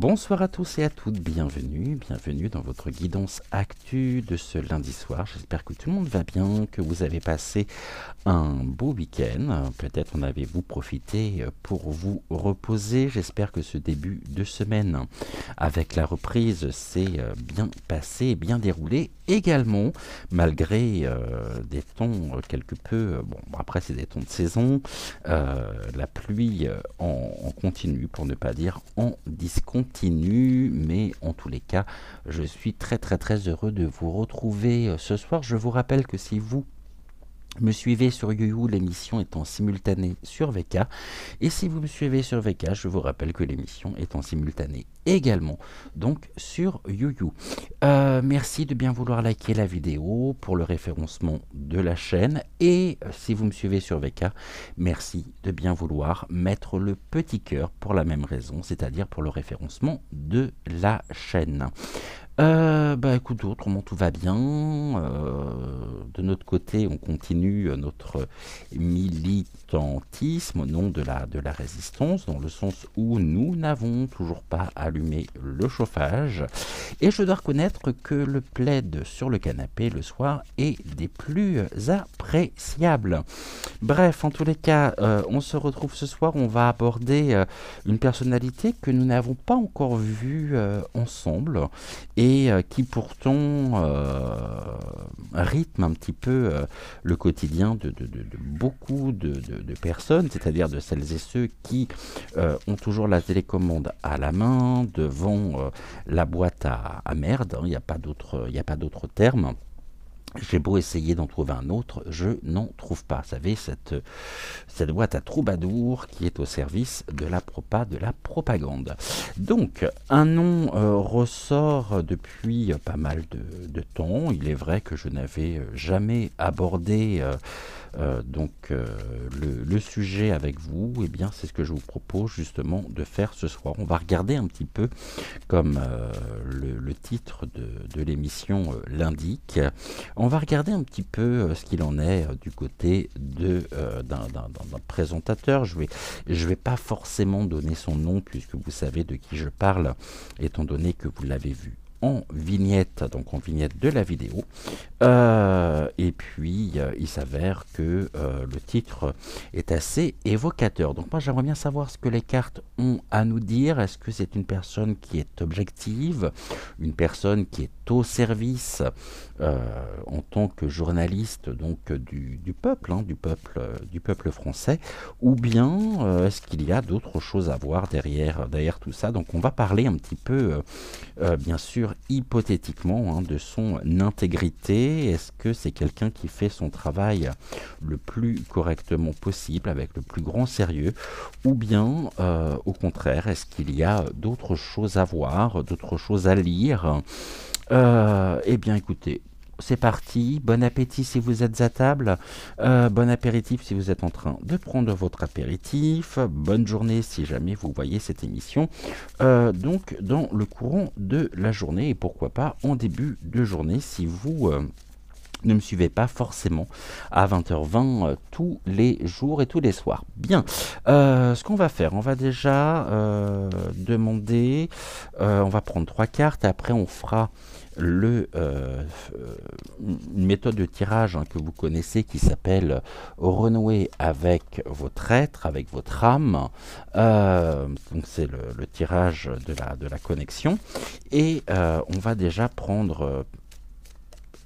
Bonsoir à tous et à toutes, bienvenue dans votre guidance actu de ce lundi soir. J'espère que tout le monde va bien, que vous avez passé un beau week-end. Peut-être en avez-vous profité pour vous reposer. J'espère que ce début de semaine avec la reprise s'est bien passé et bien déroulé également, malgré des tons quelque peu, bon après c'est des tons de saison, la pluie en continu pour ne pas dire en discontinu, mais en tous les cas je suis très heureux de vous retrouver ce soir. Je vous rappelle que si vous me suivez sur YouYou, l'émission est en simultané sur VK. Et si vous me suivez sur VK, je vous rappelle que l'émission est en simultané également, donc sur YouYou. Merci de bien vouloir liker la vidéo pour le référencement de la chaîne. Et si vous me suivez sur VK, merci de bien vouloir mettre le petit cœur pour la même raison, c'est-à-dire pour le référencement de la chaîne. Écoute, autrement tout va bien. De notre côté, on continue notre militantisme au nom de la résistance, dans le sens où nous n'avons toujours pas allumé le chauffage. Et je dois reconnaître que le plaid sur le canapé le soir est des plus appréciables. Bref, en tous les cas, on se retrouve ce soir. On va aborder une personnalité que nous n'avons pas encore vue ensemble et qui pourtant rythme un petit peu le quotidien de beaucoup de personnes, c'est-à-dire de celles et ceux qui ont toujours la télécommande à la main, devant la boîte à merde, il n'y a pas d'autre terme. J'ai beau essayer d'en trouver un autre, je n'en trouve pas. Vous savez, cette boîte à troubadour qui est au service de la propagande. Donc, un nom ressort depuis pas mal de temps. Il est vrai que je n'avais jamais abordé le sujet avec vous. Eh bien, c'est ce que je vous propose justement de faire ce soir. On va regarder un petit peu, comme le titre de l'émission l'indique, on va regarder un petit peu ce qu'il en est du côté d'un présentateur. Je vais pas forcément donner son nom puisque vous savez de qui je parle, étant donné que vous l'avez vu en vignette, donc en vignette de la vidéo. Et puis il s'avère que le titre est assez évocateur. Donc moi j'aimerais bien savoir ce que les cartes ont à nous dire. Est-ce que c'est une personne qui est objective, une personne qui est au service en tant que journaliste donc du peuple, du peuple français, ou bien est-ce qu'il y a d'autres choses à voir derrière tout ça. Donc on va parler un petit peu bien sûr hypothétiquement de son intégrité. Est-ce que c'est quelqu'un qui fait son travail le plus correctement possible, avec le plus grand sérieux, ou bien au contraire, est-ce qu'il y a d'autres choses à voir, d'autres choses à lire? Eh bien écoutez, c'est parti, bon appétit si vous êtes à table, bon apéritif si vous êtes en train de prendre votre apéritif, bonne journée si jamais vous voyez cette émission donc dans le courant de la journée, et pourquoi pas en début de journée si vous ne me suivez pas forcément à 20h20 tous les jours et tous les soirs. Bien, ce qu'on va faire, on va déjà demander, on va prendre 3 cartes, après on fera une méthode de tirage que vous connaissez qui s'appelle renouer avec votre être, avec votre âme. Donc c'est le tirage de la connexion. Et on va déjà prendre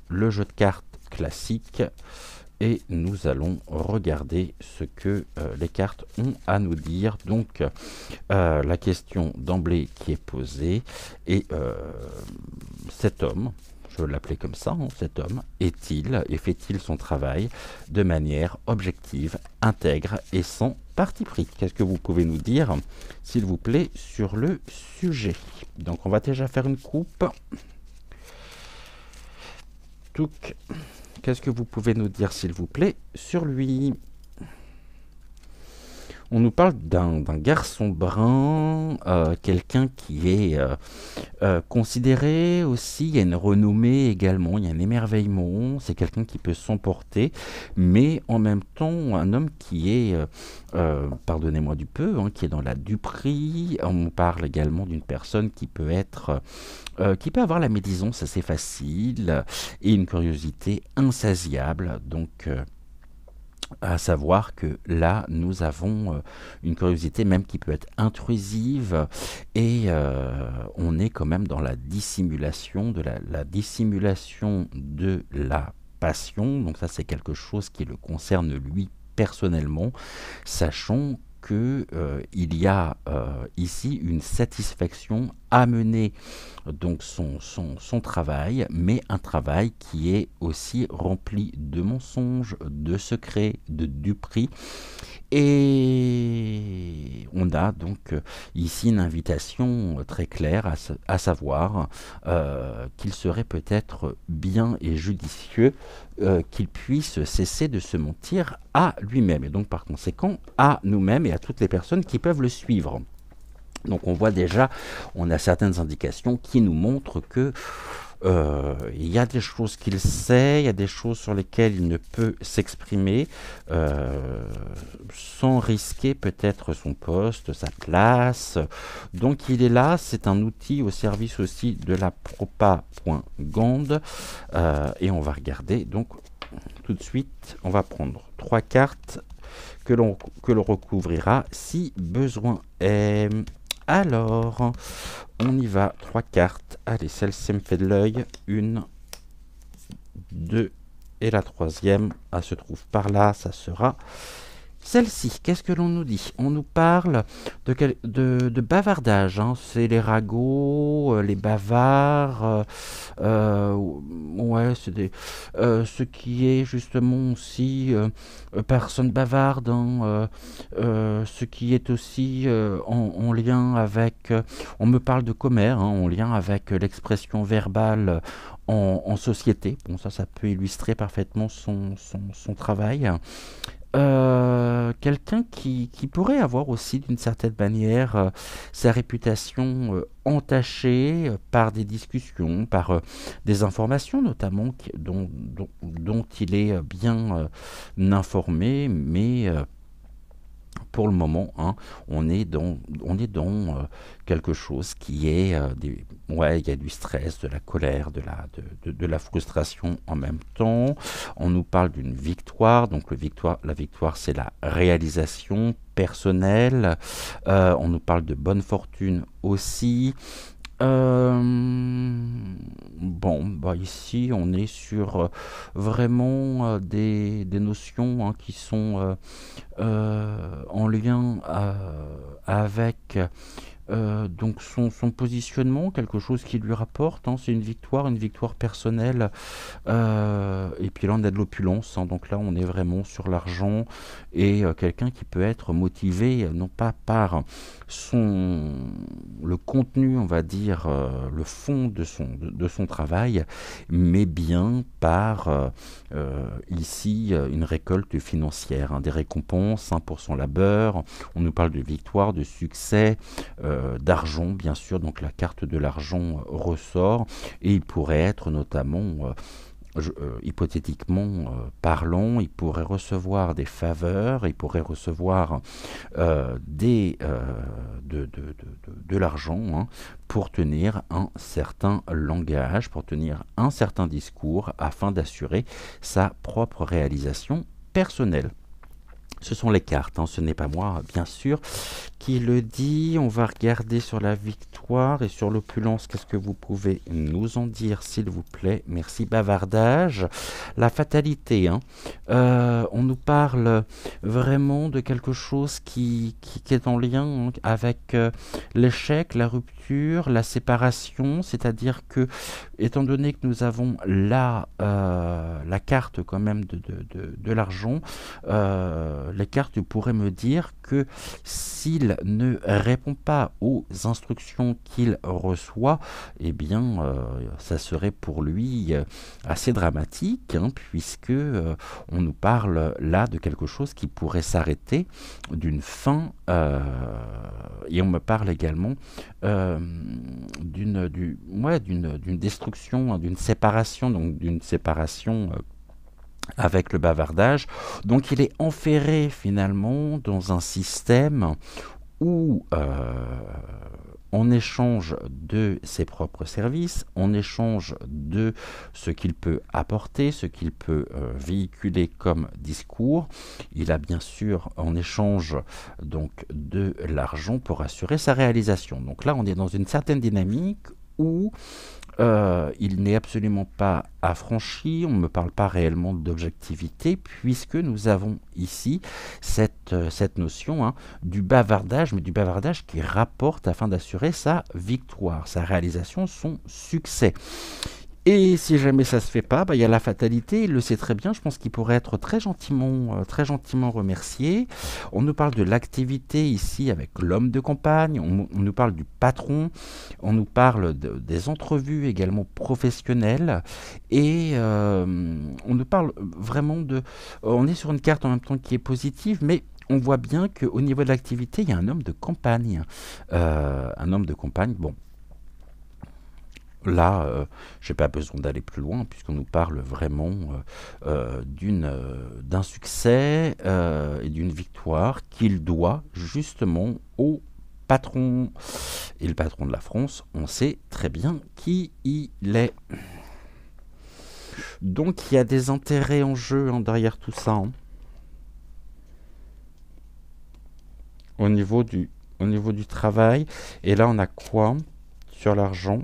le jeu de cartes classique et nous allons regarder ce que les cartes ont à nous dire. Donc la question d'emblée qui est posée est cet homme, je vais l'appeler comme ça, cet homme est-il et fait-il son travail de manière objective, intègre et sans parti pris? Qu'est-ce que vous pouvez nous dire s'il vous plaît sur le sujet? Donc on va déjà faire une coupe. Touk. Qu'est-ce que vous pouvez nous dire, s'il vous plaît, sur lui? On nous parle d'un garçon brun, quelqu'un qui est considéré aussi, il y a une renommée également, il y a un émerveillement, c'est quelqu'un qui peut s'emporter, mais en même temps un homme qui est, pardonnez-moi du peu, hein, qui est dans la duperie. On parle également d'une personne qui peut être, qui peut avoir la médisance assez facile et une curiosité insatiable. Donc, à savoir que là, nous avons une curiosité même qui peut être intrusive et on est quand même dans la dissimulation, la dissimulation de la passion. Donc ça, c'est quelque chose qui le concerne lui personnellement, sachant que il y a ici une satisfaction à mener donc son travail, mais un travail qui est aussi rempli de mensonges, de secrets, de duperies. Et on a donc ici une invitation très claire à savoir qu'il serait peut-être bien et judicieux qu'il puisse cesser de se mentir à lui-même et donc par conséquent à nous-mêmes et à toutes les personnes qui peuvent le suivre. Donc on voit déjà, on a certaines indications qui nous montrent que il y a des choses qu'il sait, il y a des choses sur lesquelles il ne peut s'exprimer sans risquer peut-être son poste, sa place. Donc il est là, c'est un outil au service aussi de la propagande et on va regarder donc tout de suite, on va prendre 3 cartes que l'on recouvrira si besoin est. Alors, on y va, 3 cartes. Allez, celle-ci me fait de l'œil. 1, 2 et la troisième, elle se trouve par là, ça sera celle-ci. Qu'est-ce que l'on nous dit? On nous parle de bavardage, hein. C'est les ragots, les bavards, ouais, c'est ce qui est justement aussi personne bavarde, hein, ce qui est aussi en lien avec, on me parle de commère, hein, en lien avec l'expression verbale en société. Bon, ça peut illustrer parfaitement son travail. Quelqu'un qui pourrait avoir aussi d'une certaine manière sa réputation entachée par des discussions, par des informations notamment dont il est bien informé, mais pour le moment, hein, on est dans quelque chose qui est ouais, il y a du stress, de la colère, de la frustration en même temps. On nous parle d'une victoire, donc la victoire, c'est la réalisation personnelle. On nous parle de bonne fortune aussi. Bon, bah ici on est sur vraiment des notions hein, qui sont en lien avec donc son positionnement, quelque chose qui lui rapporte, hein, c'est une victoire personnelle, et puis là on a de l'opulence, hein, donc là on est vraiment sur l'argent et quelqu'un qui peut être motivé non pas par le contenu, on va dire, le fond de son travail, mais bien par ici une récolte financière, hein, des récompenses hein, pour son labeur. On nous parle de victoire, de succès, d'argent bien sûr, donc la carte de l'argent ressort et il pourrait être notamment hypothétiquement parlant, il pourrait recevoir des faveurs, il pourrait recevoir de l'argent hein, pour tenir un certain langage, pour tenir un certain discours afin d'assurer sa propre réalisation personnelle. Ce sont les cartes, hein, ce n'est pas moi, bien sûr, qui le dit. On va regarder sur la victoire et sur l'opulence. Qu'est-ce que vous pouvez nous en dire, s'il vous plaît? Merci, bavardage. La fatalité, hein. On nous parle vraiment de quelque chose qui est en lien hein, avec l'échec, la rupture, la séparation. C'est-à-dire que, étant donné que nous avons la carte quand même de l'argent, les cartes pourraient me dire que s'il ne répond pas aux instructions qu'il reçoit, eh bien, ça serait pour lui assez dramatique, hein, puisque on nous parle là de quelque chose qui pourrait s'arrêter, d'une fin, et on me parle également d'une destruction, hein, d'une séparation, donc d'une séparation avec le bavardage. Donc il est enferré finalement dans un système où en échange de ses propres services, en échange de ce qu'il peut apporter, ce qu'il peut véhiculer comme discours, il a bien sûr en échange donc de l'argent pour assurer sa réalisation. Donc là, on est dans une certaine dynamique où il n'est absolument pas affranchi, on ne me parle pas réellement d'objectivité, puisque nous avons ici cette notion, hein, du bavardage, mais du bavardage qui rapporte afin d'assurer sa victoire, sa réalisation, son succès. Et si jamais ça se fait pas, il y a la fatalité, il le sait très bien, je pense qu'il pourrait être très gentiment remercié. On nous parle de l'activité ici avec l'homme de campagne, on nous parle du patron, on nous parle des entrevues également professionnelles, et on nous parle vraiment de... On est sur une carte en même temps qui est positive, mais on voit bien qu'au niveau de l'activité, il y a un homme de campagne. Un homme de campagne, bon... Là, je n'ai pas besoin d'aller plus loin, puisqu'on nous parle vraiment d'un succès et d'une victoire qu'il doit justement au patron. Et le patron de la France, on sait très bien qui il est. Donc il y a des intérêts en jeu, hein, derrière tout ça, hein. Au niveau du travail. Et là, on a quoi sur l'argent?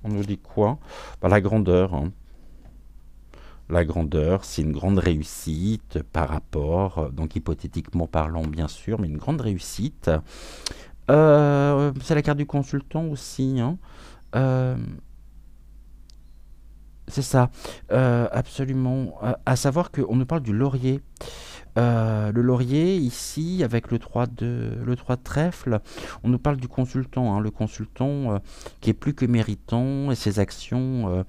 On nous dit quoi? La grandeur, hein. La grandeur, c'est une grande réussite par rapport, donc hypothétiquement parlant bien sûr, mais une grande réussite. C'est la carte du consultant aussi, hein. C'est ça, absolument. À savoir qu'on nous parle du laurier. Le laurier, ici, avec le 3 de trèfle, on nous parle du consultant, hein, le consultant qui est plus que méritant, et ses actions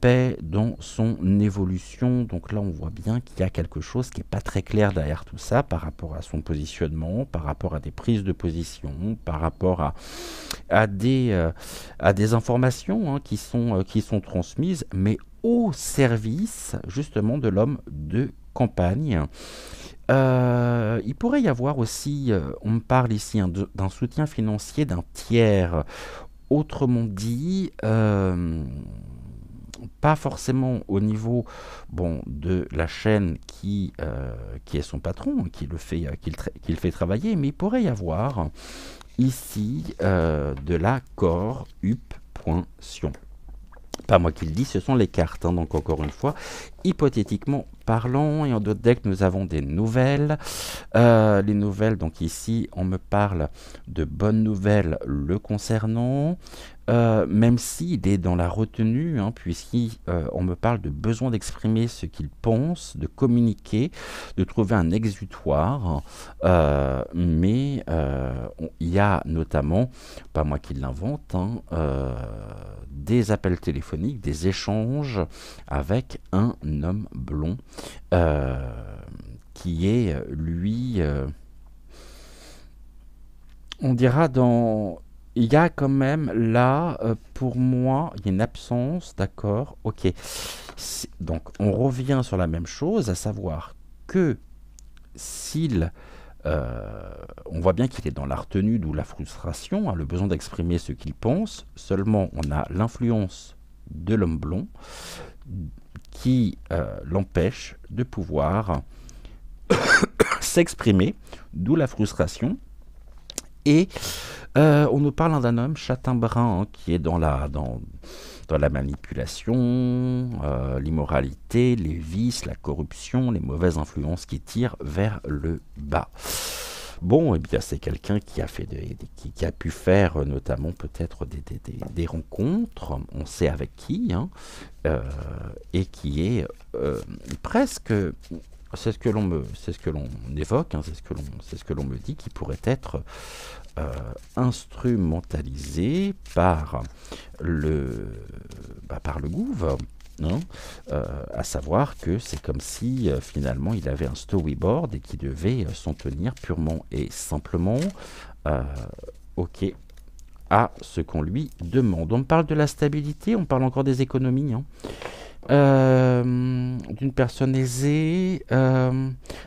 paient dans son évolution. Donc là, on voit bien qu'il y a quelque chose qui n'est pas très clair derrière tout ça, par rapport à son positionnement, par rapport à des prises de position, par rapport à des informations, hein, qui sont transmises, mais au service, justement, de l'homme de campagne. Il pourrait y avoir aussi, on me parle ici, hein, d'un soutien financier d'un tiers. Autrement dit, pas forcément au niveau de la chaîne qui est son patron, qui le fait travailler, mais il pourrait y avoir ici de la corruption. Pas moi qui le dis, ce sont les cartes, hein. Donc encore une fois, hypothétiquement parlant, et en d'autres decks, nous avons des nouvelles. Les nouvelles, donc ici, on me parle de bonnes nouvelles le concernant, même s'il est dans la retenue, hein, puisqu'on me parle de besoin d'exprimer ce qu'il pense, de communiquer, de trouver un exutoire, mais il y a notamment, pas moi qui l'invente, hein, des appels téléphoniques, des échanges avec un homme blond qui est, lui, on dira il y a quand même là, pour moi, il y a une absence, d'accord, ok. Donc, on revient sur la même chose, à savoir que on voit bien qu'il est dans la retenue, d'où la frustration, hein, le besoin d'exprimer ce qu'il pense. Seulement, on a l'influence de l'homme blond qui l'empêche de pouvoir s'exprimer, d'où la frustration. Et on nous parle d'un homme châtain-brun, hein, qui est dans la manipulation, l'immoralité, les vices, la corruption, les mauvaises influences qui tirent vers le bas. Bon, eh bien, c'est quelqu'un qui a pu faire notamment peut-être des rencontres, on sait avec qui, hein, et qui est presque c'est ce que l'on évoque, hein, c'est ce que l'on me dit, qui pourrait être instrumentalisé par le gouv, hein, à savoir que c'est comme si finalement il avait un storyboard et qu'il devait s'en tenir purement et simplement ok à ce qu'on lui demande. On me parle de la stabilité, on parle encore des économies, hein. D'une personne aisée,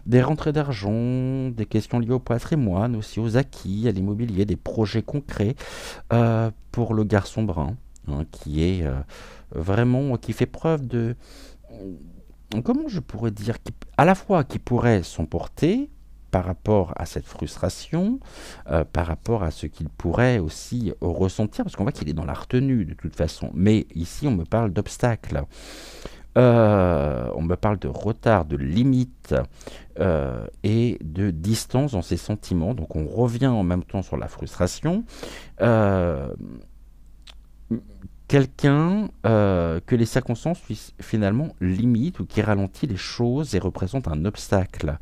des rentrées d'argent, des questions liées au patrimoine, aussi aux acquis, à l'immobilier, des projets concrets pour le garçon brun, hein, qui est vraiment, qui fait preuve de, comment je pourrais dire, à la fois qui pourrait s'emporter par rapport à cette frustration, par rapport à ce qu'il pourrait aussi ressentir, parce qu'on voit qu'il est dans la retenue de toute façon. Mais ici, on me parle d'obstacles, on me parle de retard, de limite et de distance dans ses sentiments. Donc on revient en même temps sur la frustration. Quelqu'un que les circonstances finalement limitent ou qui ralentit les choses et représente un obstacle.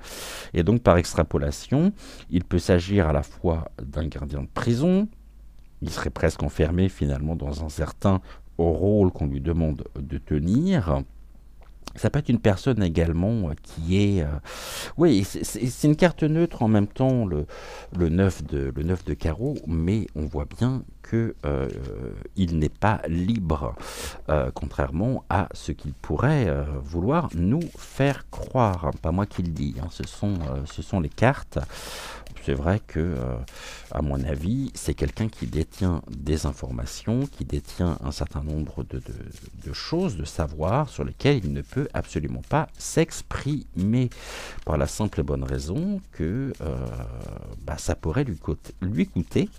Et donc par extrapolation, il peut s'agir à la fois d'un gardien de prison, il serait presque enfermé finalement dans un certain rôle qu'on lui demande de tenir. Ça peut être une personne également qui est... oui, c'est une carte neutre en même temps, le 9 de carreau, mais on voit bien que il n'est pas libre, contrairement à ce qu'il pourrait vouloir nous faire croire. Pas moi qui le dis, hein, ce sont les cartes. C'est vrai que, à mon avis, c'est quelqu'un qui détient des informations, qui détient un certain nombre de choses, de savoirs sur lesquels il ne peut absolument pas s'exprimer. Par la simple et bonne raison que ça pourrait lui coûter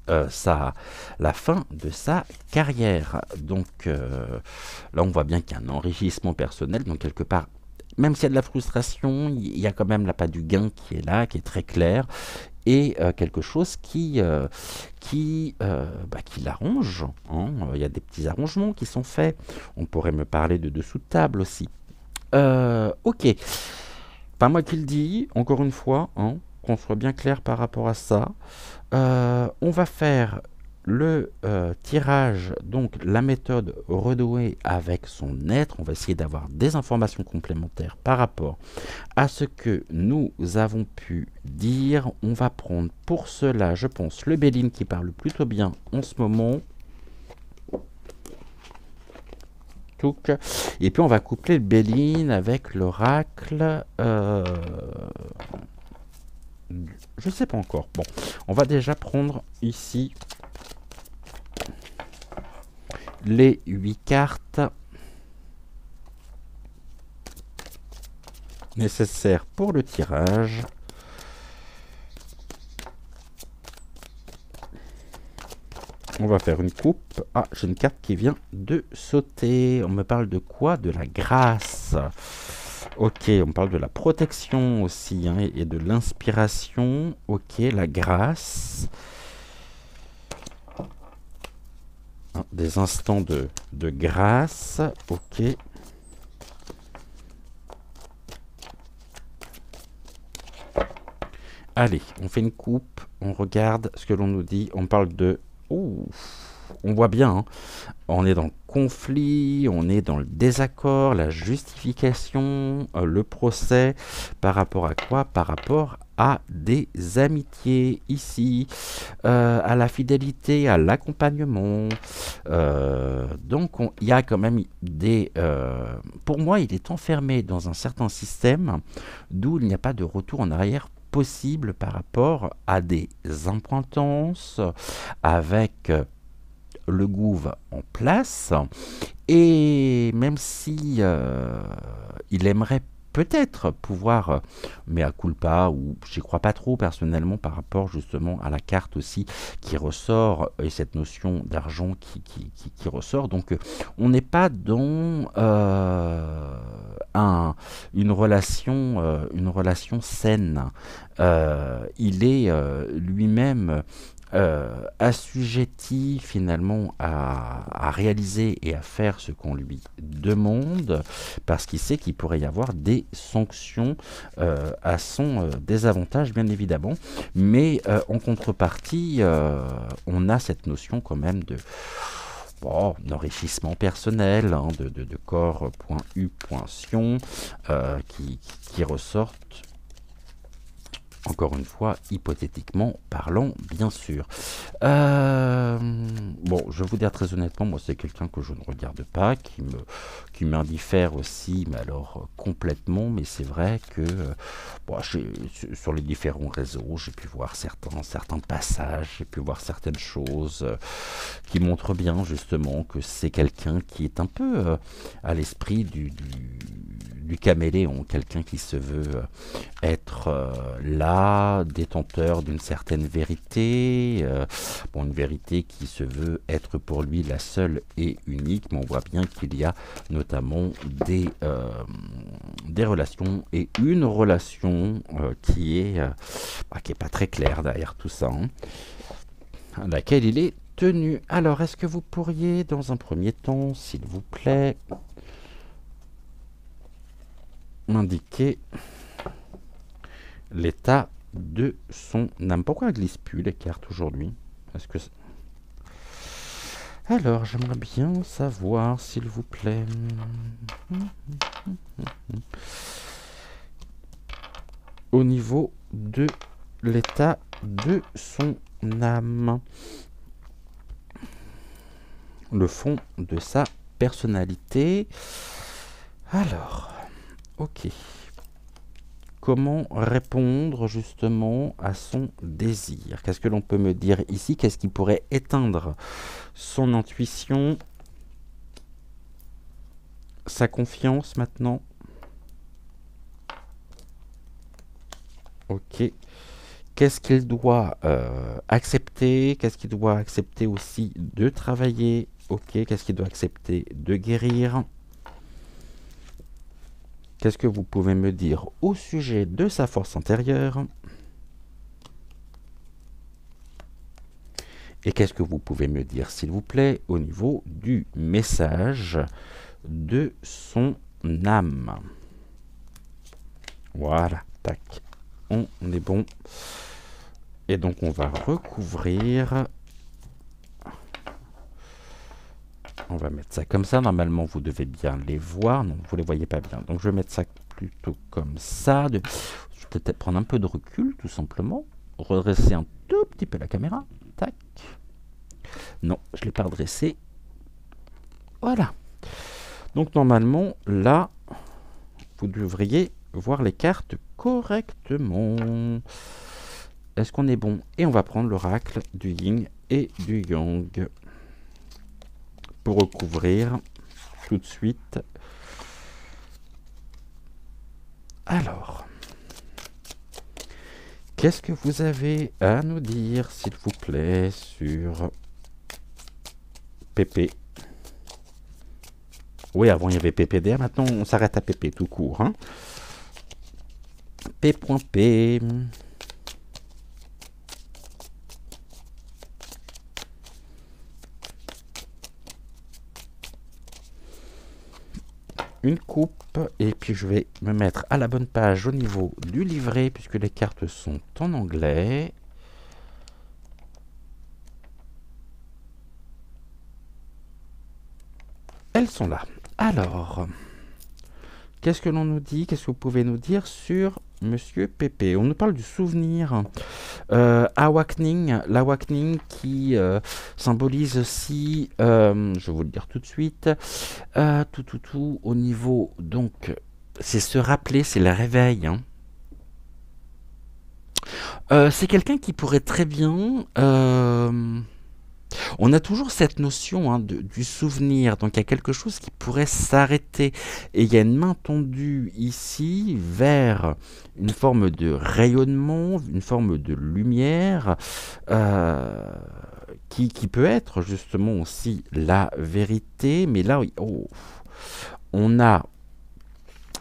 la fin de sa carrière. Donc là, on voit bien qu'il y a un enrichissement personnel, donc quelque part, même s'il y a de la frustration, il y a quand même l'appât du gain qui est là, qui est très clair, et quelque chose qui l'arrange, hein. Il y a des petits arrangements qui sont faits. On pourrait me parler de dessous de table aussi. Ok, pas moi qui le dis, encore une fois, hein, qu'on soit bien clair par rapport à ça. On va faire le tirage, donc la méthode redouée avec son être. On va essayer d'avoir des informations complémentaires par rapport à ce que nous avons pu dire. On va prendre pour cela, je pense, le Béline qui parle plutôt bien en ce moment. Et puis on va coupler le Béline avec l'oracle. Je sais pas encore. Bon, on va déjà prendre ici les 8 cartes nécessaires pour le tirage. On va faire une coupe. Ah, j'ai une carte qui vient de sauter. On me parle de quoi? De la grâce. Ok, on me parle de la protection aussi, hein, et de l'inspiration. Ok, la grâce. Des instants de grâce. Ok. Allez, on fait une coupe. On regarde ce que l'on nous dit. On parle de... Ouh, on voit bien, hein. On est dans le conflit, on est dans le désaccord, la justification, le procès. Par rapport à quoi? Par rapport à des amitiés ici, à la fidélité, à l'accompagnement. Donc il y a quand même des... pour moi, il est enfermé dans un certain système d'où il n'y a pas de retour en arrière possible par rapport à des impointances avec le gouv en place, et même si il aimerait peut-être pouvoir, mais à culpa, ou j'y crois pas trop personnellement par rapport justement à la carte aussi qui ressort, et cette notion d'argent qui ressort. Donc on n'est pas dans une relation saine. Il est lui-même assujetti finalement à réaliser et à faire ce qu'on lui demande, parce qu'il sait qu'il pourrait y avoir des sanctions à son désavantage, bien évidemment. Mais en contrepartie, on a cette notion quand même de d'enrichissement personnel, hein, de corps.u.sion qui ressortent, encore une fois, hypothétiquement parlant, bien sûr. Bon, je vais vous dire très honnêtement, moi c'est quelqu'un que je ne regarde pas, qui m'indiffère aussi, mais alors complètement, mais c'est vrai que sur les différents réseaux, j'ai pu voir certains passages, j'ai pu voir certaines choses qui montrent bien justement que c'est quelqu'un qui est un peu à l'esprit du caméléon, quelqu'un qui se veut être là, détenteur d'une certaine vérité, une vérité qui se veut être pour lui la seule et unique, mais on voit bien qu'il y a notamment des relations, et une relation qui est pas très claire derrière tout ça, hein, à laquelle il est tenu. Alors, est-ce que vous pourriez, dans un premier temps, s'il vous plaît, m'indiquer l'état de son âme? Pourquoi elle glisse plus les cartes aujourd'hui? Est-ce que alors, j'aimerais bien savoir, s'il vous plaît, au niveau de l'état de son âme, le fond de sa personnalité. Alors, ok. Comment répondre justement à son désir? Qu'est-ce que l'on peut me dire ici? Qu'est-ce qui pourrait éteindre son intuition, sa confiance maintenant? Ok. Qu'est-ce qu'il doit accepter? Qu'est-ce qu'il doit accepter aussi de travailler? Ok. Qu'est-ce qu'il doit accepter de guérir? Qu'est-ce que vous pouvez me dire au sujet de sa force intérieure? Et qu'est-ce que vous pouvez me dire, s'il vous plaît, au niveau du message de son âme? Voilà, tac. On est bon. Et donc, on va recouvrir. On va mettre ça comme ça. Normalement, vous devez bien les voir. Non, vous ne les voyez pas bien. Donc, je vais mettre ça plutôt comme ça. Je vais peut-être prendre un peu de recul, tout simplement. Redresser un tout petit peu la caméra. Tac. Non, je ne l'ai pas redressé. Voilà. Donc, normalement, là, vous devriez voir les cartes correctement. Est-ce qu'on est bon? Et on va prendre l'oracle du yin et du yang pour recouvrir tout de suite. Alors, qu'est-ce que vous avez à nous dire, s'il vous plaît, sur PP? Oui, avant il y avait PPDR, maintenant on s'arrête à PP tout court, hein. P.P. Une coupe, et puis je vais me mettre à la bonne page au niveau du livret, puisque les cartes sont en anglais. Elles sont là. Alors, qu'est-ce que l'on nous dit? Qu'est-ce que vous pouvez nous dire sur Monsieur Pépé? On nous parle du souvenir. Awakening, l'awakening qui symbolise aussi, je vais vous le dire tout de suite, tout au niveau, donc, c'est se rappeler, c'est le réveil, hein. C'est quelqu'un qui pourrait très bien... on a toujours cette notion, hein, du souvenir, donc il y a quelque chose qui pourrait s'arrêter, et il y a une main tendue ici vers une forme de rayonnement, une forme de lumière, qui peut être justement aussi la vérité, mais là, on a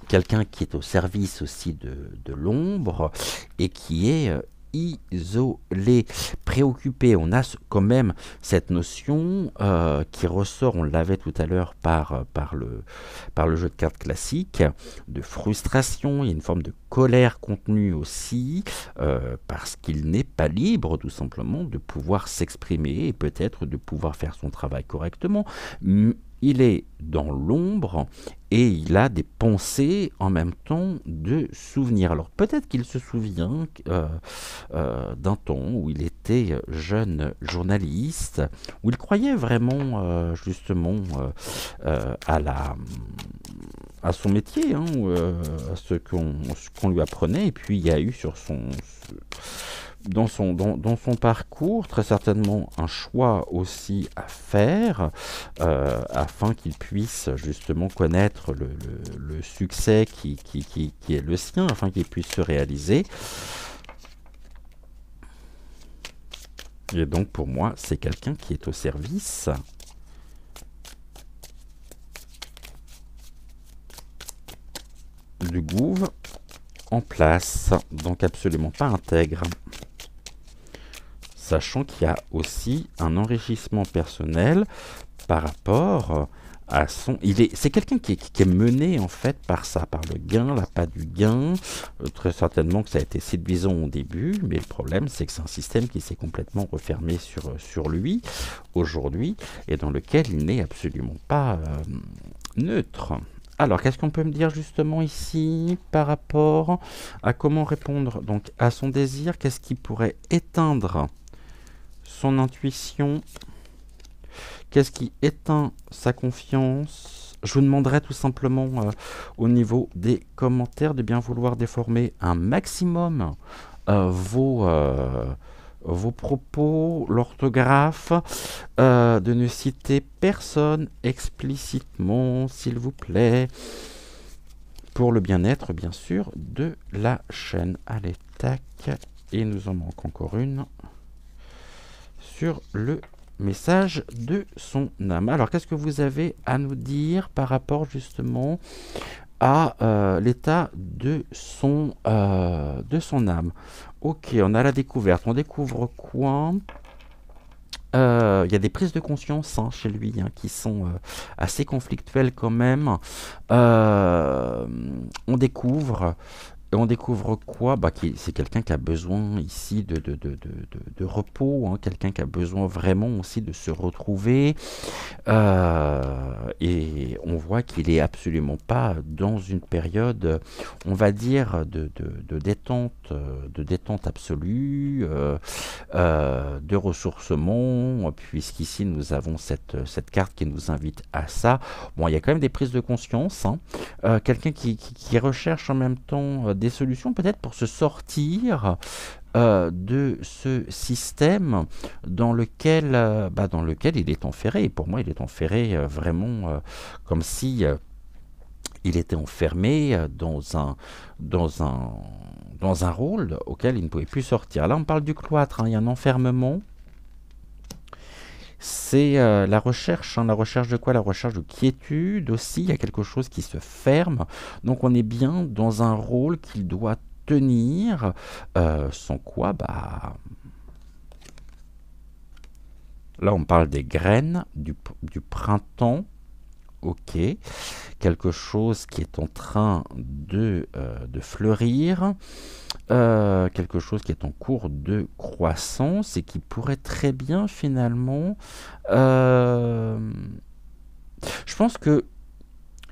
quelqu'un qui est au service aussi de l'ombre et qui est isolé, préoccupé. On a quand même cette notion qui ressort, on l'avait tout à l'heure par le jeu de cartes classique, de frustration, il y a une forme de colère contenue aussi, parce qu'il n'est pas libre tout simplement de pouvoir s'exprimer et peut-être de pouvoir faire son travail correctement. Il est dans l'ombre et il a des pensées en même temps de souvenirs. Alors peut-être qu'il se souvient d'un temps où il était jeune journaliste, où il croyait vraiment justement à son métier, hein, à ce qu'on lui apprenait. Et puis il y a eu dans son parcours, très certainement un choix aussi à faire afin qu'il puisse justement connaître le succès qui est le sien, afin qu'il puisse se réaliser. Et donc pour moi, c'est quelqu'un qui est au service du gouv en place, donc absolument pas intègre. Sachant qu'il y a aussi un enrichissement personnel par rapport à c'est quelqu'un qui est mené en fait par ça, par le gain, l'appât du gain. Très certainement que ça a été séduisant au début, mais le problème c'est que c'est un système qui s'est complètement refermé sur lui aujourd'hui et dans lequel il n'est absolument pas neutre. Alors, qu'est-ce qu'on peut me dire justement ici par rapport à comment répondre donc à son désir? Qu'est-ce qui pourrait éteindre son intuition? Qu'est-ce qui éteint sa confiance? Je vous demanderai tout simplement au niveau des commentaires de bien vouloir déformer un maximum vos propos, l'orthographe, de ne citer personne explicitement, s'il vous plaît, pour le bien-être, bien sûr, de la chaîne. Allez, tac, et nous en manque encore une sur le message de son âme. Alors, qu'est-ce que vous avez à nous dire par rapport justement à l'état de son âme? Ok, on a la découverte. On découvre quoi? Il y a des prises de conscience chez lui qui sont assez conflictuelles quand même. On découvre quoi? C'est quelqu'un qui a besoin ici de repos, quelqu'un qui a besoin vraiment aussi de se retrouver. Et on voit qu'il est absolument pas dans une période, on va dire, de détente absolue, de ressourcement, puisqu'ici nous avons cette carte qui nous invite à ça. Bon, il y a quand même des prises de conscience, quelqu'un qui recherche en même temps des solutions peut-être pour se sortir de ce système dans lequel il est enferré. Et pour moi, il est enferré vraiment comme si il était enfermé dans un rôle auquel il ne pouvait plus sortir. Là, on parle du cloître, il y a un enfermement. C'est la recherche de quoi? La recherche de quiétude aussi, il y a quelque chose qui se ferme. Donc on est bien dans un rôle qu'il doit tenir, sans quoi, là on parle des graines du printemps. Ok, quelque chose qui est en train de fleurir, quelque chose qui est en cours de croissance et qui pourrait très bien finalement, je pense que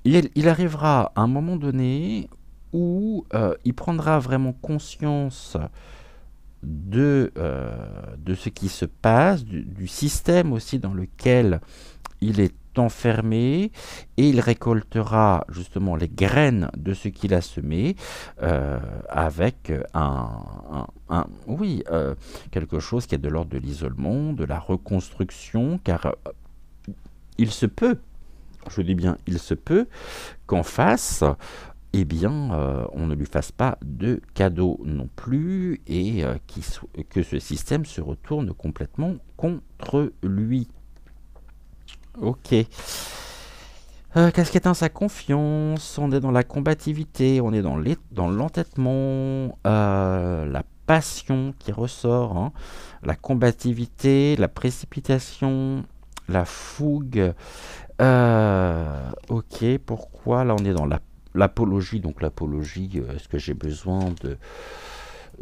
il arrivera à un moment donné où il prendra vraiment conscience de ce qui se passe, du système aussi dans lequel il est enfermé, et il récoltera justement les graines de ce qu'il a semé avec quelque chose qui est de l'ordre de l'isolement, de la reconstruction, car il se peut, je dis bien il se peut, qu'en face, eh bien, on ne lui fasse pas de cadeau non plus, et que ce système se retourne complètement contre lui. Ok. Qu'est-ce qui éteint sa confiance? On est dans la combativité, on est dans l'entêtement, la passion qui ressort, hein, la combativité, la précipitation, la fougue. Ok, pourquoi? Là, on est dans l'apologie. Donc l'apologie, est-ce que j'ai besoin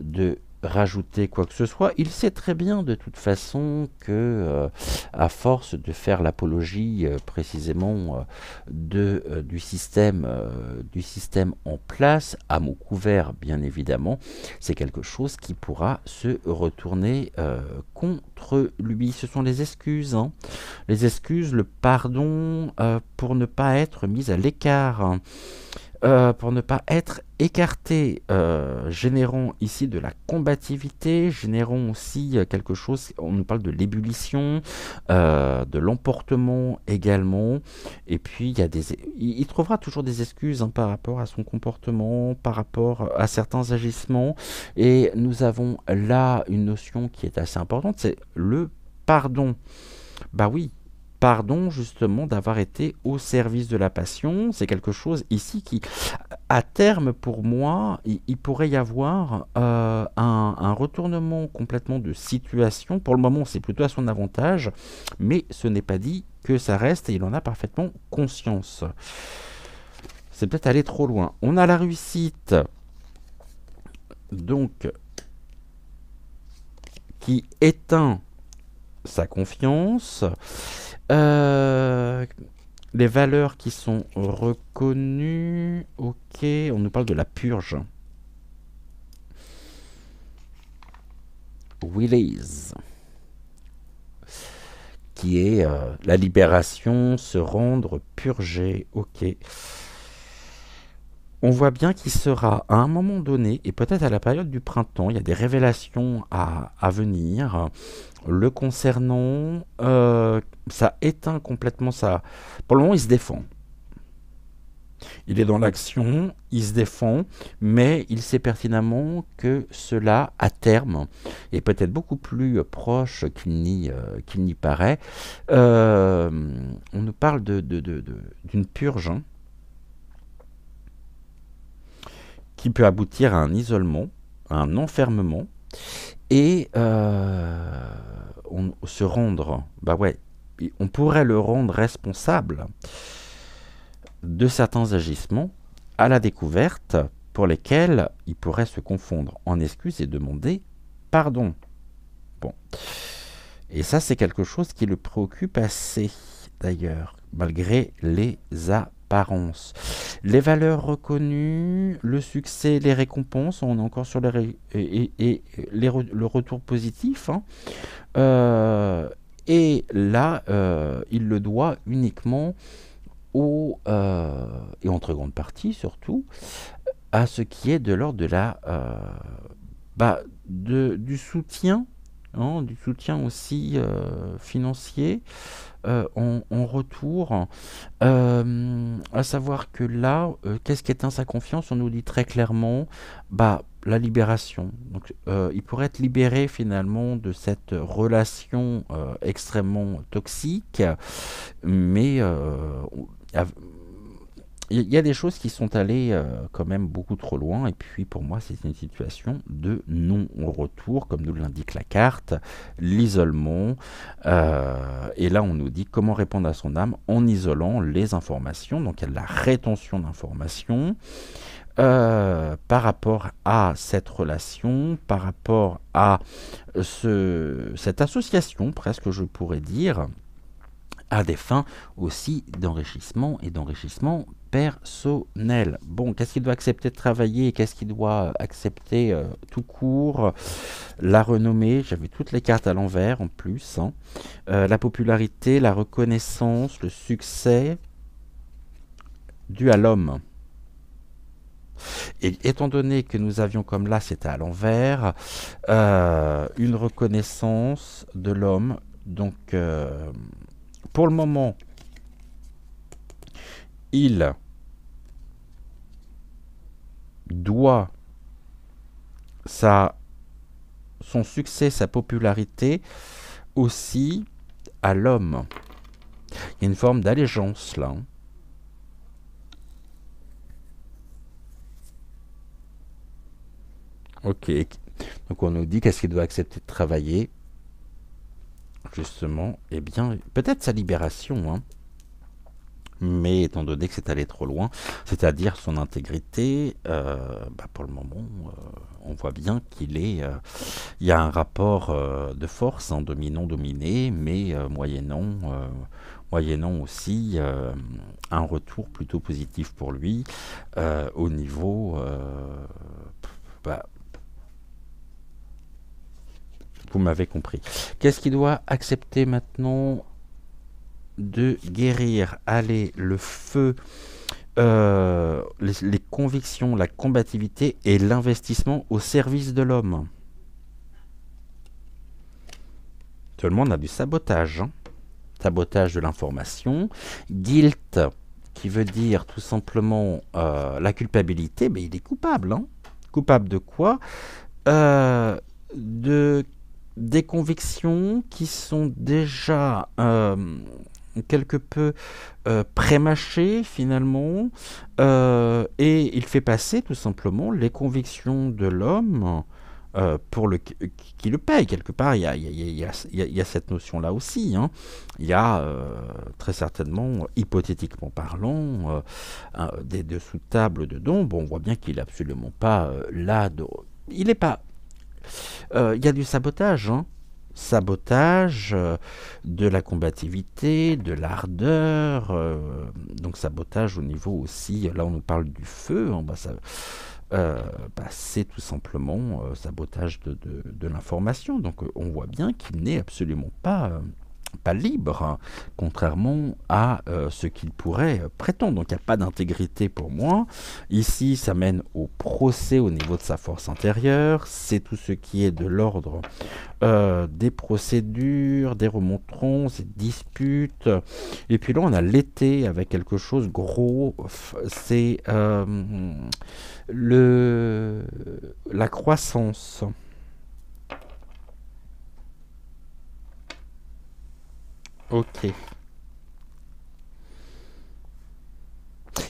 de rajouter quoi que ce soit? Il sait très bien de toute façon que à force de faire l'apologie précisément du système en place, à mot couvert bien évidemment, c'est quelque chose qui pourra se retourner contre lui. Ce sont les excuses, hein. Les excuses, le pardon pour ne pas être mis à l'écart, hein. Pour ne pas être écarté, générons ici de la combativité, générons aussi quelque chose, on nous parle de l'ébullition, de l'emportement également, et puis il trouvera toujours des excuses, hein, par rapport à son comportement, par rapport à certains agissements, et nous avons là une notion qui est assez importante, c'est le pardon. Bah oui, pardon justement d'avoir été au service de la passion. C'est quelque chose ici qui, à terme pour moi, il pourrait y avoir un retournement complètement de situation. Pour le moment, c'est plutôt à son avantage, mais ce n'est pas dit que ça reste et il en a parfaitement conscience. C'est peut-être aller trop loin. On a la réussite, donc, qui éteint sa confiance. Les valeurs qui sont reconnues, ok, on nous parle de la purge. Release, qui est la libération, se rendre, purger, ok. On voit bien qu'il sera à un moment donné, et peut-être à la période du printemps, il y a des révélations à venir le concernant. Ça éteint complètement ça. Pour le moment, il se défend. Il est dans l'action, il se défend, mais il sait pertinemment que cela, à terme, est peut-être beaucoup plus proche qu'il n'y paraît. On nous parle d'une purge, hein, qui peut aboutir à un isolement, à un enfermement, et se rendre, bah ouais, on pourrait le rendre responsable de certains agissements à la découverte pour lesquels il pourrait se confondre en excuses et demander pardon. Bon. Et ça, c'est quelque chose qui le préoccupe assez, d'ailleurs, malgré les apparences. Les valeurs reconnues, le succès, les récompenses, on est encore sur le retour positif, hein. Et là, il le doit uniquement et entre grande partie surtout, à ce qui est de l'ordre de du soutien, hein, du soutien aussi financier en retour. À savoir que là, qu'est-ce qui éteint sa confiance? On nous dit très clairement, la libération. Donc, il pourrait être libéré finalement de cette relation extrêmement toxique, mais il y a des choses qui sont allées quand même beaucoup trop loin, et puis pour moi c'est une situation de non-retour, comme nous l'indique la carte, l'isolement, et là on nous dit comment répondre à son âme en isolant les informations, donc il y a de la rétention d'informations par rapport à cette relation, par rapport à cette association, presque je pourrais dire, à des fins aussi d'enrichissement et d'enrichissement personnel. Bon, qu'est-ce qu'il doit accepter de travailler? Qu'est-ce qu'il doit accepter tout court? La renommée, j'avais toutes les cartes à l'envers en plus, hein. La popularité, la reconnaissance, le succès dû à l'homme. Et étant donné que nous avions comme là, c'était à l'envers, une reconnaissance de l'homme, donc pour le moment, il doit son succès, sa popularité aussi à l'homme. Il y a une forme d'allégeance là, hein. Ok. Donc on nous dit qu'est-ce qu'il doit accepter de travailler, justement. Eh bien, peut-être sa libération, hein. Mais étant donné que c'est allé trop loin, c'est-à-dire son intégrité, pour le moment, on voit bien il y a un rapport de force, hein, dominant-dominé, mais moyennant aussi un retour plutôt positif pour lui au niveau, bah, vous m'avez compris. Qu'est-ce qu'il doit accepter maintenant de guérir? Allez, le feu, les convictions, la combativité et l'investissement au service de l'homme. Tout le monde a du sabotage, hein. Sabotage de l'information. Guilt, qui veut dire tout simplement la culpabilité, mais il est coupable, hein. Coupable de quoi? De des convictions qui sont déjà quelque peu prémâchées finalement, et il fait passer tout simplement les convictions de l'homme pour qui le paye quelque part. Il y a cette notion-là aussi, hein. Il y a très certainement, hypothétiquement parlant, des dessous-tables de dons. Bon, on voit bien qu'il n'est absolument pas là. Il n'est pas. Il y a du sabotage, hein. Sabotage, de la combativité, de l'ardeur, donc sabotage au niveau aussi, là on nous parle du feu, hein, c'est tout simplement sabotage de l'information. Donc on voit bien qu'il n'est absolument pas libre, hein, contrairement à ce qu'il pourrait prétendre. Donc il n'y a pas d'intégrité pour moi. Ici, ça mène au procès au niveau de sa force intérieure. C'est tout ce qui est de l'ordre des procédures, des remontrances, des disputes. Et puis là, on a l'été avec quelque chose gros. C'est la croissance. Ok.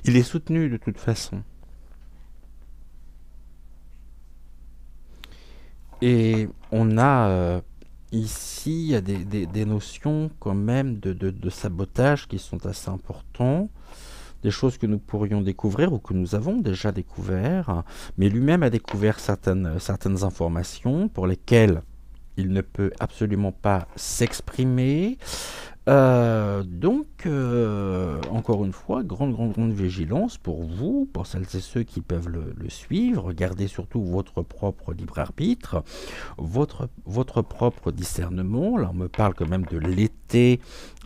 Il est soutenu de toute façon. Et on a ici, il y a des notions quand même de sabotage qui sont assez importants, des choses que nous pourrions découvrir ou que nous avons déjà découvert, mais lui-même a découvert certaines informations pour lesquelles il ne peut absolument pas s'exprimer. Encore une fois, grande vigilance pour vous, pour celles et ceux qui peuvent le suivre. Gardez surtout votre propre libre arbitre, votre propre discernement. Là, on me parle quand même de l'été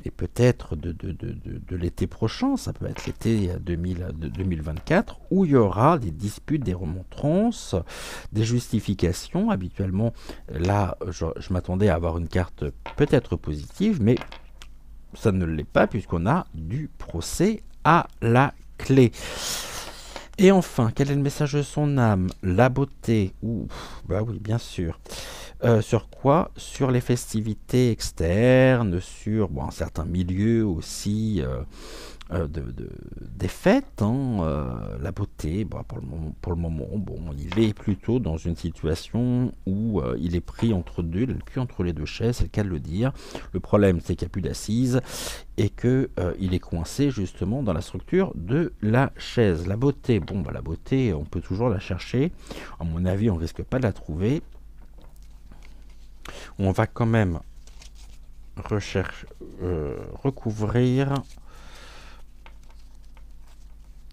et peut-être de l'été prochain. Ça peut être l'été 2024 où il y aura des disputes, des remontrances, des justifications. Habituellement, là, je m'attendais à avoir une carte peut-être positive, mais ça ne l'est pas puisqu'on a du procès à la clé. Et enfin, quel est le message de son âme? La beauté. Ouh, bah oui, bien sûr. Sur quoi? Sur les festivités externes, sur un certain milieu aussi des fêtes, hein, la beauté. Pour le moment, bon, il est plutôt dans une situation où il est pris entre deux, le cul entre les deux chaises, c'est le cas de le dire. Le problème, c'est qu'il n'y a plus d'assises et que il est coincé justement dans la structure de la chaise. La beauté, la beauté, on peut toujours la chercher. À mon avis, on risque pas de la trouver. On va quand même recouvrir.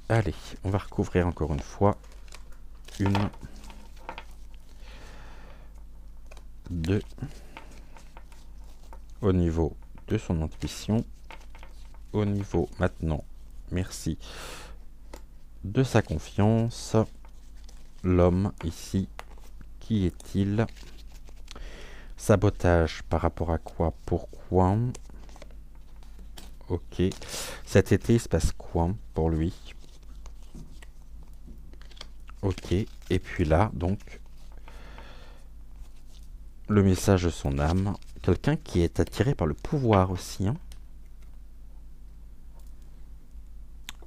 Allez, on va recouvrir encore une fois au niveau de son intuition, au niveau maintenant, merci, de sa confiance. L'homme ici, qui est-il? Sabotage par rapport à quoi? Pourquoi? Ok. Cet été, il se passe quoi pour lui? Ok. Et puis là, donc, le message de son âme. Quelqu'un qui est attiré par le pouvoir aussi, hein.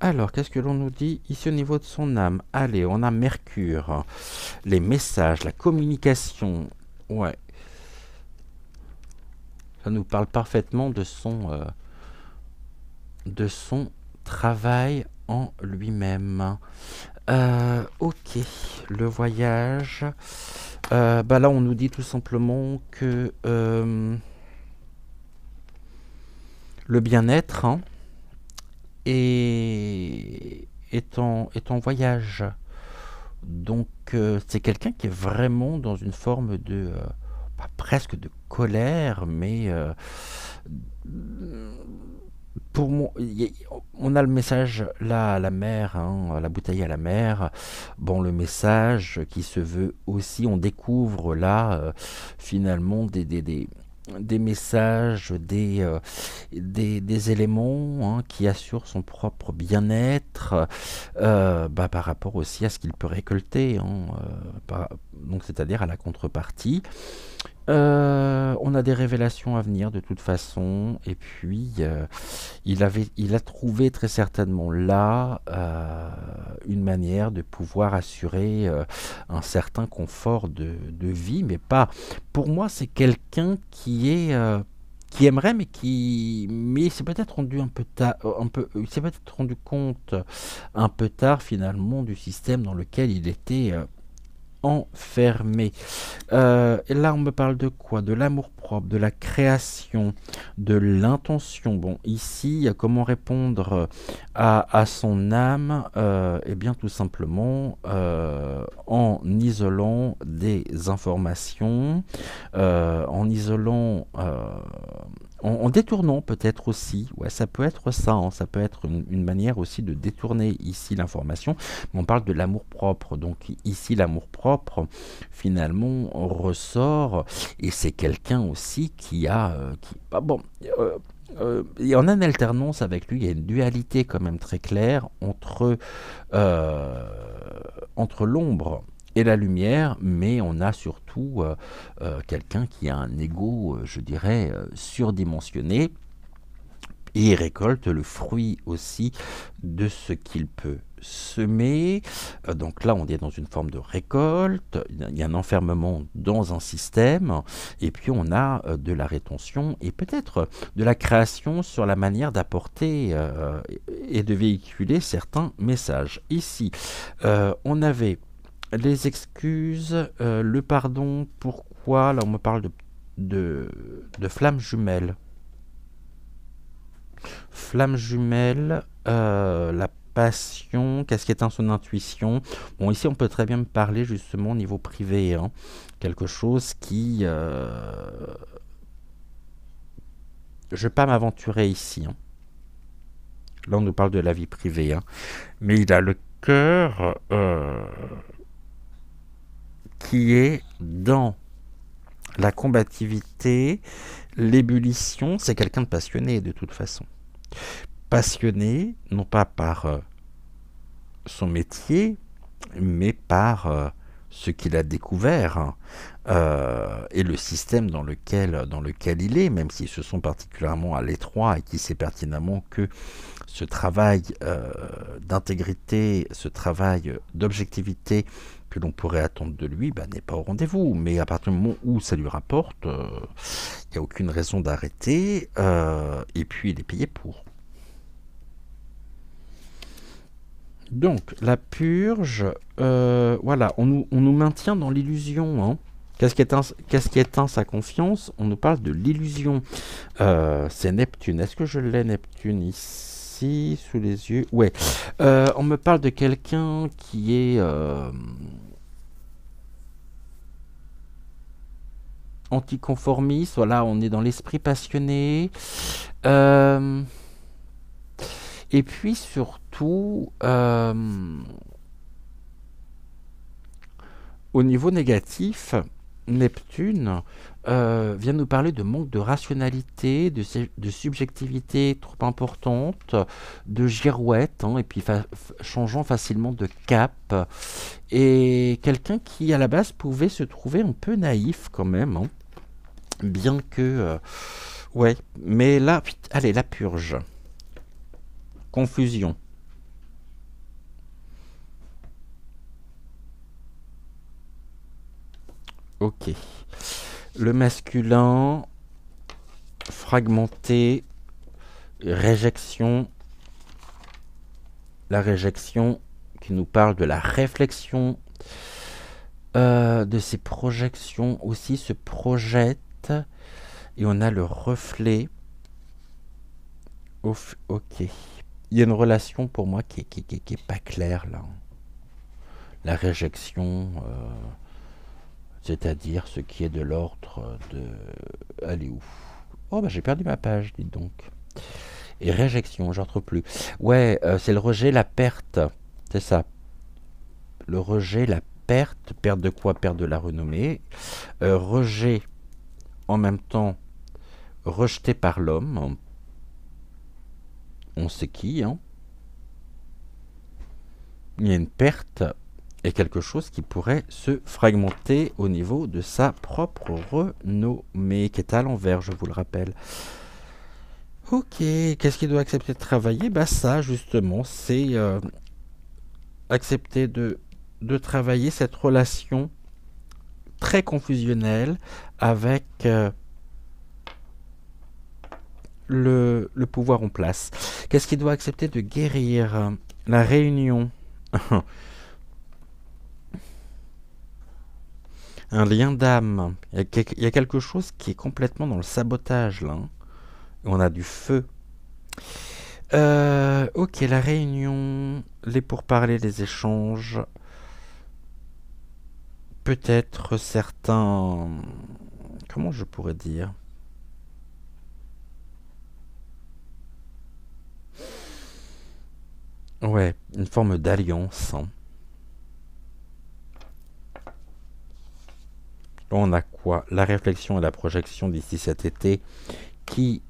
Alors, qu'est-ce que l'on nous dit ici au niveau de son âme? Allez, on a Mercure, les messages, la communication. Ouais, ça nous parle parfaitement de son travail en lui-même. Ok, le voyage. Bah là, on nous dit tout simplement que le bien-être, hein, est en voyage. Donc, c'est quelqu'un qui est vraiment dans une forme de, pas presque de colère, mais pour moi, on a le message là à la mer, hein, la bouteille à la mer. Bon, le message qui se veut aussi, on découvre là finalement des messages, des éléments, hein, qui assurent son propre bien-être, bah, par rapport aussi à ce qu'il peut récolter, hein, donc c'est-à-dire à la contrepartie. On a des révélations à venir de toute façon, et puis il a trouvé très certainement là une manière de pouvoir assurer un certain confort de vie, mais pas. Pour moi, c'est quelqu'un qui aimerait, mais il s'est peut-être rendu un peu tard, il s'est peut-être rendu compte un peu tard finalement du système dans lequel il était enfermé. Et là, on me parle de quoi? De l'amour-propre, de la création, de l'intention. Bon, ici, comment répondre à son âme? Eh bien, tout simplement en isolant des informations, en isolant, en détournant peut-être aussi. Ouais, ça peut être ça, hein, ça peut être une manière aussi de détourner ici l'information. On parle de l'amour-propre. Donc ici, l'amour-propre, finalement, ressort, et c'est quelqu'un aussi qui a bon, il y en a une alternance avec lui, il y a une dualité quand même très claire euh, entre l'ombre et la lumière, mais on a surtout quelqu'un qui a un ego, je dirais, surdimensionné, et il récolte le fruit aussi de ce qu'il peut semer. Donc là, on est dans une forme de récolte, il y a un enfermement dans un système, et puis on a de la rétention et peut-être de la création sur la manière d'apporter et de véhiculer certains messages. Ici, on avait les excuses, le pardon. Pourquoi? Là, on me parle de flammes jumelles. Flamme jumelle, la passion, qu'est-ce qui éteint son intuition? Bon, ici, on peut très bien me parler justement au niveau privé, hein. Quelque chose qui... je ne vais pas m'aventurer ici, hein. Là, on nous parle de la vie privée, hein. Mais il a le cœur qui est dans la combativité, l'ébullition. C'est quelqu'un de passionné de toute façon. Passionné, non pas par son métier, mais par ce qu'il a découvert, hein, et le système dans lequel il est, même s'ils se sont particulièrement à l'étroit et qu'il sait pertinemment que ce travail d'intégrité, ce travail d'objectivité que l'on pourrait attendre de lui, bah, n'est pas au rendez-vous. Mais à partir du moment où ça lui rapporte, il n'y a aucune raison d'arrêter, et puis il est payé pour. Donc, la purge, voilà, on nous maintient dans l'illusion, hein. Qu'est-ce qui éteint sa confiance? On nous parle de l'illusion. C'est Neptune. Est-ce que je l'ai, Neptune, ici, sous les yeux? Ouais. On me parle de quelqu'un qui est anticonformiste. Voilà, on est dans l'esprit passionné. Euh, et puis, surtout... au niveau négatif, Neptune vient nous parler de manque de rationalité, de subjectivité trop importante, de girouette, hein, et puis changeant facilement de cap. Et quelqu'un qui, à la base, pouvait se trouver un peu naïf quand même, hein, bien que... ouais, mais là, allez, la purge. Confusion. Ok. Le masculin, fragmenté, réjection. La réjection qui nous parle de la réflexion, de ses projections aussi, se projette. Et on a le reflet. Ok. Il y a une relation pour moi qui est pas claire là. La réjection, c'est-à-dire ce qui est de l'ordre de... Allez où? Oh bah j'ai perdu ma page, dites donc. Et réjection, je ne retrouve plus. Ouais, c'est le rejet, la perte. C'est ça. Le rejet, la perte. Perte de quoi? Perte de la renommée. Rejet, en même temps, rejeté par l'homme. On sait qui, hein. Il y a une perte et quelque chose qui pourrait se fragmenter au niveau de sa propre renommée, qui est à l'envers, je vous le rappelle. Ok, qu'est-ce qu'il doit accepter de travailler? Bah ça, justement, c'est accepter de travailler cette relation très confusionnelle avec le pouvoir en place. Qu'est-ce qu'il doit accepter de guérir? La réunion. Un lien d'âme. Il y a quelque chose qui est complètement dans le sabotage, là. On a du feu. Ok, la réunion, les pourparlers, les échanges. Peut-être certains... Comment je pourrais dire? Ouais, une forme d'alliance. Hein. On a quoi? La réflexion et la projection d'ici cet été qui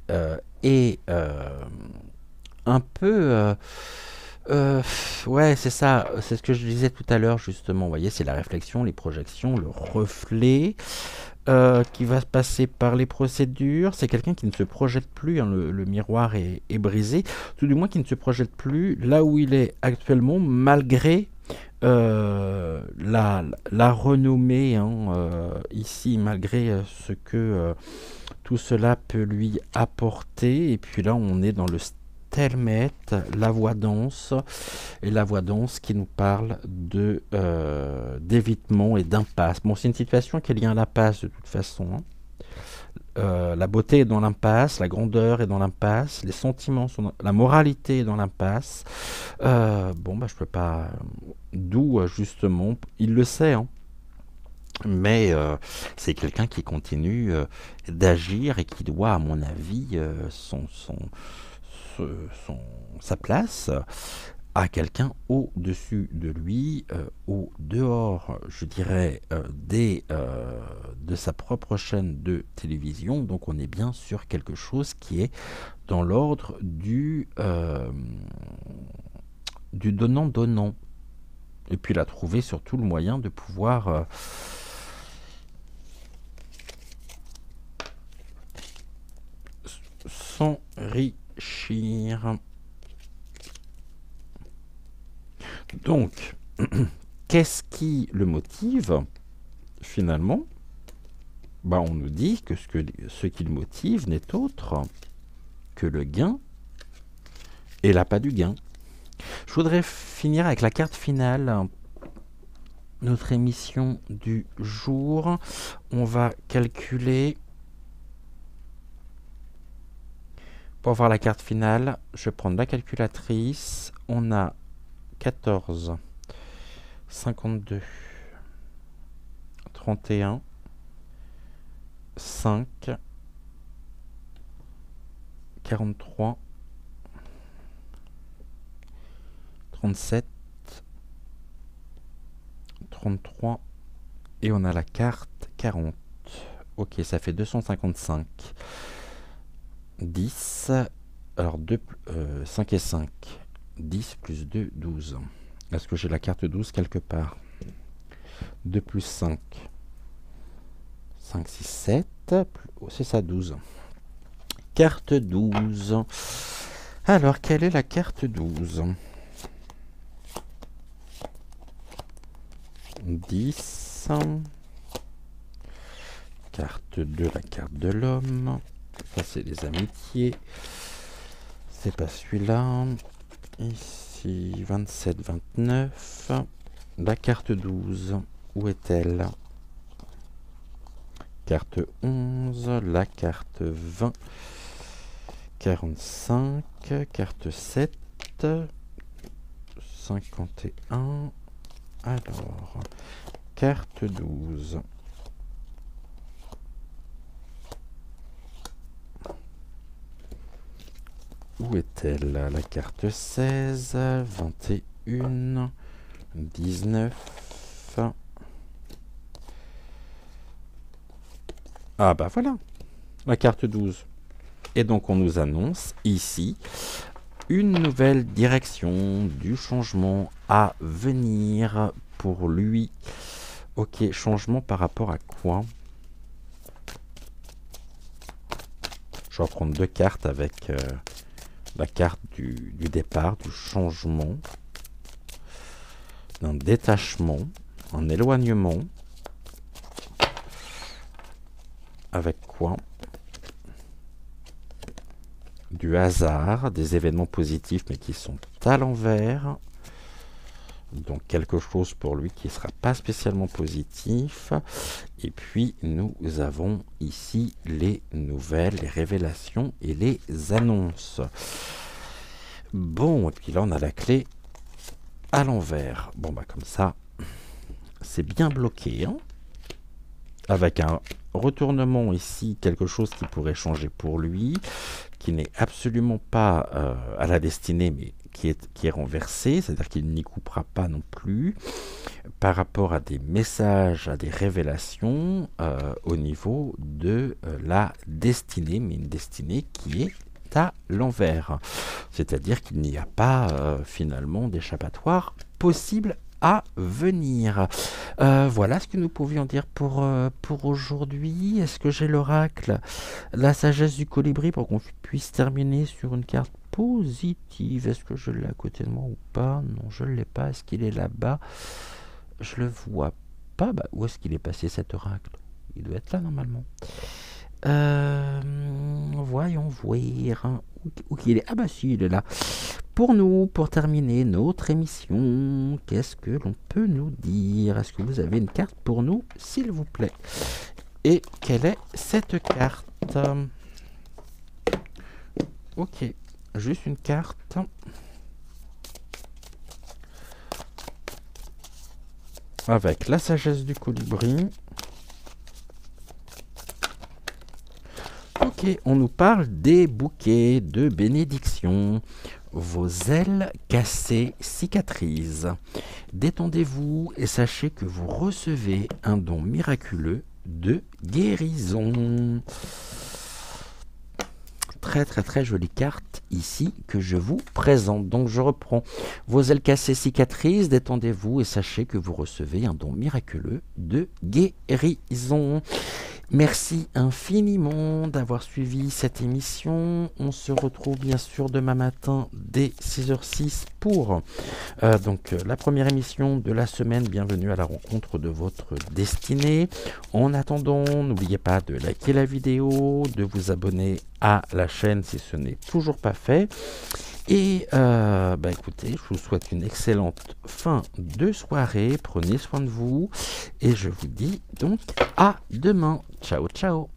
est un peu... ouais, c'est ça, c'est ce que je disais tout à l'heure justement. Vous voyez, c'est la réflexion, les projections, le reflet qui va se passer par les procédures. C'est quelqu'un qui ne se projette plus, hein, le miroir est brisé, tout du moins qui ne se projette plus là où il est actuellement, malgré la renommée ici, malgré ce que tout cela peut lui apporter. Et puis là, on est dans le stalemate, la voix dense, et la voix dense qui nous parle de d'évitement et d'impasse. Bon, c'est une situation qui est liée à l'impasse de toute façon. Hein. La beauté est dans l'impasse, la grandeur est dans l'impasse, les sentiments sont la moralité est dans l'impasse. Bon, bah, je peux pas. D'où justement, il le sait, hein. Mais c'est quelqu'un qui continue d'agir et qui doit, à mon avis, sa place à quelqu'un au-dessus de lui, au dehors, je dirais, de sa propre chaîne de télévision. Donc on est bien sur quelque chose qui est dans l'ordre du donnant-donnant. Et puis il a trouvé surtout le moyen de pouvoir s'enrichir. Donc, qu'est-ce qui le motive finalement? Ben, on nous dit que ce qui le motive n'est autre que le gain et l'appât du gain. Je voudrais finir avec la carte finale. Notre émission du jour. On va calculer. Pour voir la carte finale, je vais prendre la calculatrice. On a 14, 52, 31, 5, 43, 37, 33 et on a la carte 40. Ok, ça fait 255. 10, alors 2, 5 et 5. 10 plus 2, 12. Est-ce que j'ai la carte 12 quelque part? 2 plus 5. 5, 6, 7. C'est ça, 12. Carte 12. Alors, quelle est la carte 12? 10. Carte 2, la carte de l'homme. Ça, c'est les amitiés. C'est pas celui-là. Ici, 27, 29. La carte 12, où est-elle? Carte 11, la carte 20, 45, carte 7, 51. Alors, carte 12. Où est-elle? La carte 16, 21, 19. Ah bah voilà, la carte 12. Et donc on nous annonce ici une nouvelle direction du changement à venir pour lui. Ok, changement par rapport à quoi? Je vais prendre deux cartes avec la carte du départ, du changement, d'un détachement, un éloignement. Avec quoi? Du hasard, des événements positifs mais qui sont à l'envers. Donc quelque chose pour lui qui ne sera pas spécialement positif. Et puis nous avons ici les nouvelles, les révélations et les annonces. Bon, et puis là on a la clé à l'envers. Bon bah comme ça, c'est bien bloqué, hein, avec un retournement ici, quelque chose qui pourrait changer pour lui, qui n'est absolument pas à la destinée, mais qui est renversé, c'est-à-dire qu'il n'y coupera pas non plus, par rapport à des messages, à des révélations au niveau de la destinée, mais une destinée qui est à l'envers. C'est-à-dire qu'il n'y a pas finalement d'échappatoire possible à venir. Voilà ce que nous pouvions dire pour aujourd'hui. Est-ce que j'ai l'oracle, la sagesse du colibri, pour qu'on puisse terminer sur une carte positive? Est-ce que je l'ai à côté de moi ou pas? Non, je ne l'ai pas. Est-ce qu'il est là-bas? Je le vois pas. Bah, où est-ce qu'il est passé cet oracle? Il doit être là normalement. Voyons voir où qu'il est. Ah bah si, il est là. Pour nous, pour terminer notre émission, qu'est-ce que l'on peut nous dire? Est-ce que vous avez une carte pour nous, s'il vous plaît? Et quelle est cette carte? Ok, juste une carte. Avec la sagesse du colibri. Ok, on nous parle des bouquets de bénédiction. Vos ailes cassées cicatrisent. Détendez-vous et sachez que vous recevez un don miraculeux de guérison. Très très très jolie carte ici que je vous présente. Donc je reprends. Vos ailes cassées cicatrisent, détendez-vous et sachez que vous recevez un don miraculeux de guérison. Merci infiniment d'avoir suivi cette émission. On se retrouve bien sûr demain matin dès 6h06 pour la première émission de la semaine. Bienvenue à la rencontre de votre destinée. En attendant, n'oubliez pas de liker la vidéo, de vous abonner à la chaîne si ce n'est toujours pas fait. Et écoutez, je vous souhaite une excellente fin de soirée. Prenez soin de vous. Et je vous dis donc à demain. Ciao, ciao.